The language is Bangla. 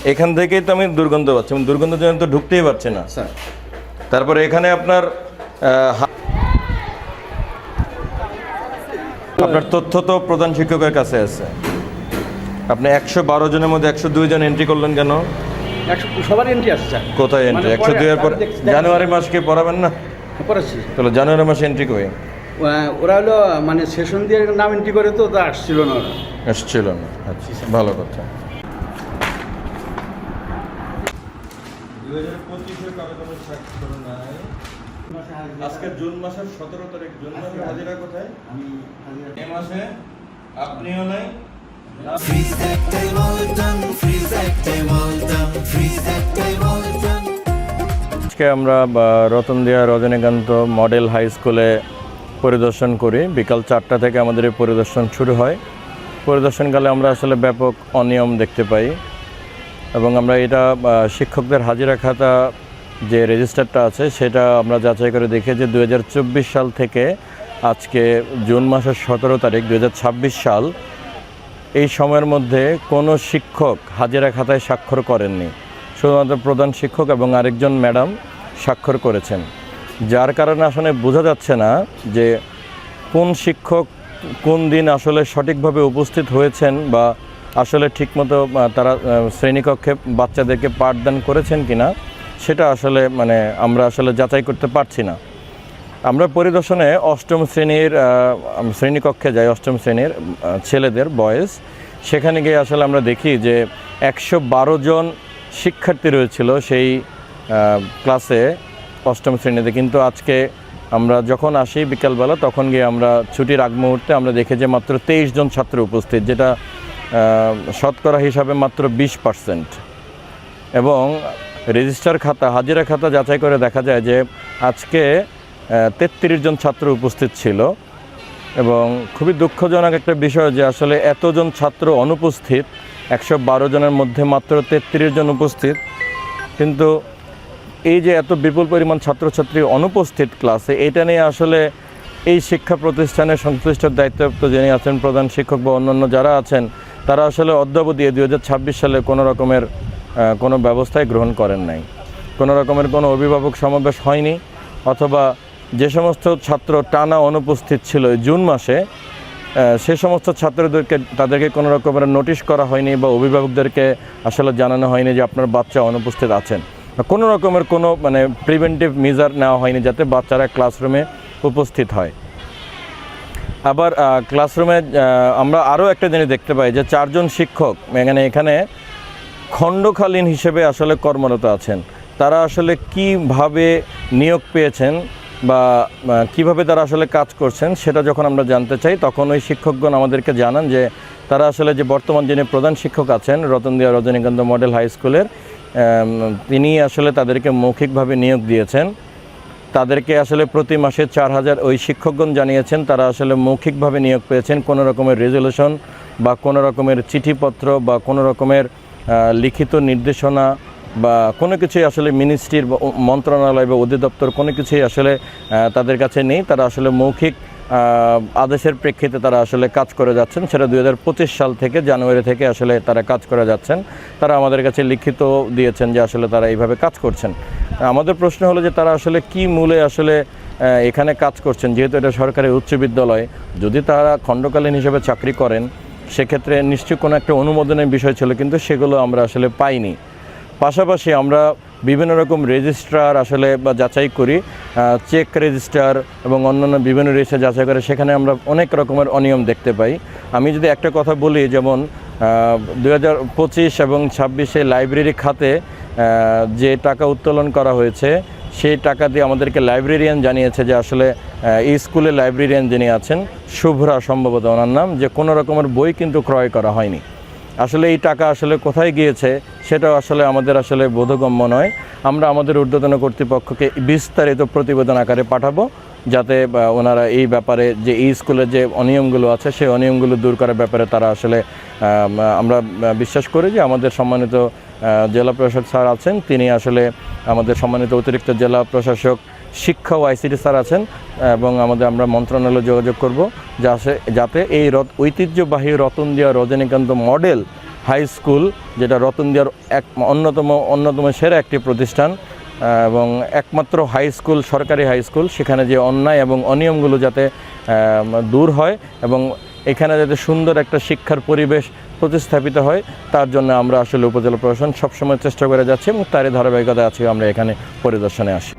এখান থেকেই তো আমি দুর্গন্ধ পাচ্ছি, আমি দুর্গন্ধের জন্য তো ঢুকতেই পারছি না স্যার। তারপরে এখানে আপনার আপনার তথ্য তো প্রধান শিক্ষকের কাছে আছে। আপনি 112 জনের মধ্যে 102 জন এন্ট্রি করলেন কেন? সবার এন্ট্রি আছে স্যার। কোথায় এন্ট্রি? 102 এর পর জানুয়ারি মাসকে পড়াবেন না? পড়াচ্ছি। তাহলে জানুয়ারি মাসে এন্ট্রি কই? ওরা হলো মানে সেশন দিয়ে নাম এন্ট্রি করে তো তা আসছিল না, ওরা আসছিল না। আচ্ছা, ভালো কথা। 2025-এর কারো কোনো স্বাক্ষর নাই। আজকে জুন মাসের 17 তারিখ। জুন মাসের হাজিরা কোথায়? আমি এই মাসে আপনিও নাই। আজকে আমরা রতনদিয়া রজনীকান্ত মডেল হাই স্কুলে পরিদর্শন করি। বিকাল 4টা থেকে আমাদের এই পরিদর্শন শুরু হয়। পরিদর্শনকালে আমরা আসলে ব্যাপক অনিয়ম দেখতে পাই এবং আমরা এটা শিক্ষকদের হাজিরা খাতা যে রেজিস্টারটা আছে সেটা আমরা যাচাই করে দেখি যে 2024 সাল থেকে আজকে জুন মাসের 17 তারিখ 2026 সাল, এই সময়ের মধ্যে কোনো শিক্ষক হাজিরা খাতায় স্বাক্ষর করেননি। শুধুমাত্র প্রধান শিক্ষক এবং আরেকজন ম্যাডাম স্বাক্ষর করেছেন, যার কারণে আসলে বোঝা যাচ্ছে না যে কোন শিক্ষক কোন দিন আসলে সঠিকভাবে উপস্থিত হয়েছেন বা আসলে ঠিকমতো তারা শ্রেণীকক্ষে বাচ্চাদেরকে পাঠদান করেছেন কিনা সেটা আসলে আমরা আসলে যাচাই করতে পারছি না। আমরা পরিদর্শনে অষ্টম শ্রেণীকক্ষে যাই, অষ্টম শ্রেণীর ছেলেদের বয়েজ। সেখানে গিয়ে আসলে আমরা দেখি যে 112 জন শিক্ষার্থী রয়েছিল সেই ক্লাসে, অষ্টম শ্রেণীতে। কিন্তু আজকে আমরা যখন আসি বিকালবেলা, তখন গিয়ে আমরা ছুটির আগ মুহূর্তে আমরা দেখি যে মাত্র 23 জন ছাত্র উপস্থিত, যেটা শতকরা হিসাবে মাত্র 20%। এবং রেজিস্টার খাতা, হাজিরা খাতা যাচাই করে দেখা যায় যে আজকে 33 জন ছাত্র উপস্থিত ছিল। এবং খুবই দুঃখজনক একটা বিষয় যে আসলে এতজন ছাত্র অনুপস্থিত, 112 জনের মধ্যে মাত্র 33 জন উপস্থিত। কিন্তু এই যে এত বিপুল পরিমাণ ছাত্রছাত্রী অনুপস্থিত ক্লাসে, এটা নিয়ে আসলে এই শিক্ষা প্রতিষ্ঠানের সংশ্লিষ্ট দায়িত্বপ্রাপ্ত যিনি আছেন, প্রধান শিক্ষক বা অন্যান্য যারা আছেন, তারা আসলে অদ্যাবধি 2026 সালে কোনো রকমের কোনো ব্যবস্থাই গ্রহণ করেন নাই। কোনো রকমের কোনো অভিভাবক সমাবেশ হয়নি, অথবা যে সমস্ত ছাত্র টানা অনুপস্থিত ছিল জুন মাসে, সে সমস্ত ছাত্রদেরকে তাদেরকে কোনো রকমের নোটিশ করা হয়নি বা অভিভাবকদেরকে আসলে জানানো হয়নি যে আপনার বাচ্চা অনুপস্থিত আছেন। কোনো রকমের কোনো প্রিভেন্টিভ মেজার নেওয়া হয়নি যাতে বাচ্চারা ক্লাসরুমে উপস্থিত হয়। আবার ক্লাসরুমে আমরা আরও একটা জিনিস দেখতে পাই যে 4 জন শিক্ষক এখানে খণ্ডকালীন হিসেবে আসলে কর্মরত আছেন। তারা আসলে কিভাবে নিয়োগ পেয়েছেন বা কিভাবে তারা আসলে কাজ করছেন সেটা যখন আমরা জানতে চাই, তখন ওই শিক্ষকগণ আমাদেরকে জানান যে তারা আসলে যে বর্তমান যিনি প্রধান শিক্ষক আছেন রতনদিয়া রজনীকান্ত মডেল হাই স্কুলের, তিনি আসলে তাদেরকে মৌখিকভাবে নিয়োগ দিয়েছেন। তাদেরকে আসলে প্রতি মাসে 4000 ওই শিক্ষকগণ জানিয়েছেন তারা আসলে মৌখিকভাবে নিয়োগ পেয়েছেন। কোনো রকমের রেজলিউশন বা কোনো রকমের চিঠিপত্র বা কোনো রকমের লিখিত নির্দেশনা বা কোনো কিছুই আসলে মিনিস্ট্রির মন্ত্রণালয় বা অধিদপ্তর কোনো কিছুই আসলে তাদের কাছে নেই। তারা আসলে মৌখিক আদেশের প্রেক্ষিতে তারা আসলে কাজ করে যাচ্ছেন। সেটা 2025 সাল থেকে জানুয়ারি থেকে আসলে তারা কাজ করে যাচ্ছেন। তারা আমাদের কাছে লিখিত দিয়েছেন যে আসলে তারা এইভাবে কাজ করছেন। আমাদের প্রশ্ন হলো যে তারা আসলে কি মূলে আসলে এখানে কাজ করছেন, যেহেতু এটা সরকারি উচ্চ বিদ্যালয়। যদি তারা খণ্ডকালীন হিসেবে চাকরি করেন সেক্ষেত্রে নিশ্চয়ই কোনো একটা অনুমোদনের বিষয় ছিল, কিন্তু সেগুলো আমরা আসলে পাইনি। পাশাপাশি আমরা বিভিন্ন রকম রেজিস্ট্রার আসলে বা যাচাই করি, চেক রেজিস্টার এবং অন্যান্য বিভিন্ন রেজিস্টার যাচাই করে, সেখানে আমরা অনেক রকমের অনিয়ম দেখতে পাই। আমি যদি একটা কথা বলি, যেমন 2025 এবং 26-এ লাইব্রেরি খাতে যে টাকা উত্তোলন করা হয়েছে, সেই টাকা দিয়ে আমাদেরকে লাইব্রেরিয়ান জানিয়েছে যে আসলে এই স্কুলে লাইব্রেরিয়ান যিনি আছেন, শুভ্রা সম্ভবত ওনার নাম, যে কোনো রকমের বই কিন্তু ক্রয় করা হয়নি। আসলে এই টাকা আসলে কোথায় গিয়েছে সেটাও আসলে আমাদের আসলে বোধগম্য নয়। আমরা আমাদের ঊর্ধ্বতন কর্তৃপক্ষকে বিস্তারিত প্রতিবেদন আকারে পাঠাবো, যাতে ওনারা এই ব্যাপারে যে এই স্কুলের যে অনিয়মগুলো আছে সেই অনিয়মগুলো দূর করার ব্যাপারে তারা আসলে, আমরা বিশ্বাস করি যে আমাদের সম্মানিত জেলা প্রশাসক স্যার আছেন, তিনি আসলে আমাদের সম্মানিত অতিরিক্ত জেলা প্রশাসক শিক্ষা ও আইসিটি স্যার আছেন, এবং আমরা মন্ত্রণালয়ে যোগাযোগ করব যাতে এই ঐতিহ্যবাহী Ratandia Rajanikanta model high school, যেটা রতনদিয়ার অন্যতম সেরা একটি প্রতিষ্ঠান এবং একমাত্র হাই স্কুল, সরকারি হাই স্কুল। সেখানে যে অন্যায় এবং অনিয়মগুলো যাতে দূর হয় এবং এখানে যাতে সুন্দর একটা শিক্ষার পরিবেশ প্রতিস্থাপিত হয়, তার জন্য আমরা আসলে উপজেলা প্রশাসন সবসময় চেষ্টা করে যাচ্ছি এবং তারই ধারাবাহিকতা আছে আমরা এখানে পরিদর্শনে আসি।